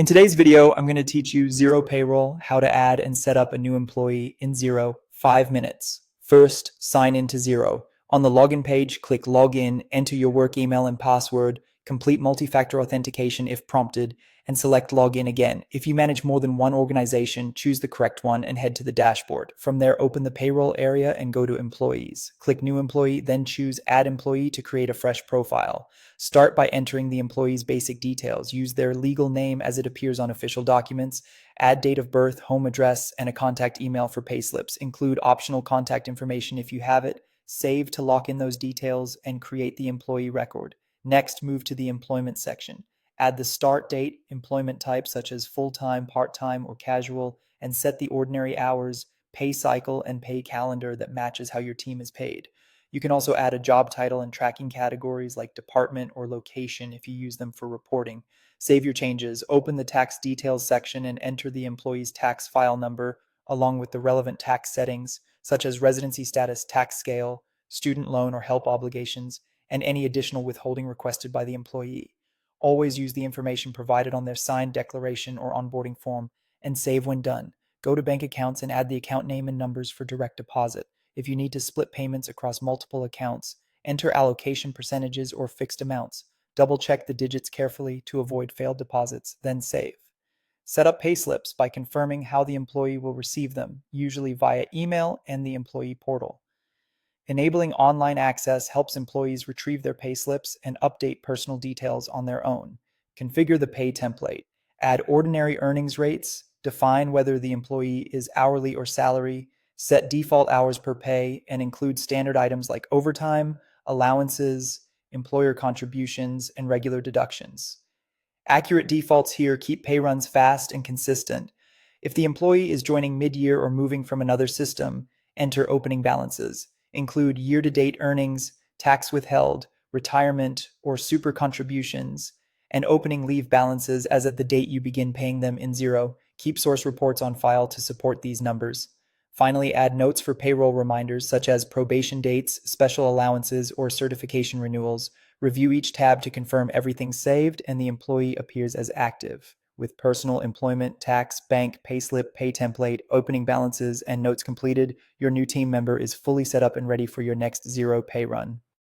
In today's video, I'm going to teach you Xero Payroll, how to add and set up a new employee in Xero, 5 minutes. First, sign into Xero. On the login page, click Login, enter your work email and password, complete multi-factor authentication if prompted, and select Login again. If you manage more than one organization, choose the correct one and head to the dashboard. From there, open the payroll area and go to Employees. Click New Employee, then choose Add Employee to create a fresh profile. Start by entering the employee's basic details. Use their legal name as it appears on official documents. Add date of birth, home address, and a contact email for payslips. Include optional contact information if you have it. Save to lock in those details and create the employee record. Next, move to the employment section. Add the start date, employment type such as full-time, part-time, or casual, and set the ordinary hours, pay cycle, and pay calendar that matches how your team is paid. You can also add a job title and tracking categories like department or location if you use them for reporting. Save your changes, open the tax details section and enter the employee's tax file number along with the relevant tax settings such as residency status, tax scale, student loan or help obligations, and any additional withholding requested by the employee. Always use the information provided on their signed declaration or onboarding form and save when done. Go to bank accounts and add the account name and numbers for direct deposit. If you need to split payments across multiple accounts, enter allocation percentages or fixed amounts. Double check the digits carefully to avoid failed deposits, then save. Set up payslips by confirming how the employee will receive them, usually via email and the employee portal. Enabling online access helps employees retrieve their payslips and update personal details on their own. Configure the pay template. Add ordinary earnings rates. Define whether the employee is hourly or salary. Set default hours per pay and include standard items like overtime, allowances, employer contributions, and regular deductions. Accurate defaults here keep pay runs fast and consistent. If the employee is joining mid-year or moving from another system, enter opening balances. Include year-to-date earnings, tax withheld, retirement, or super contributions, and opening leave balances as at the date you begin paying them in Xero. Keep source reports on file to support these numbers. Finally, add notes for payroll reminders such as probation dates, special allowances, or certification renewals. Review each tab to confirm everything's saved and the employee appears as active. With personal, employment, tax, bank, payslip, pay template, opening balances, and notes completed, your new team member is fully set up and ready for your next Xero pay run.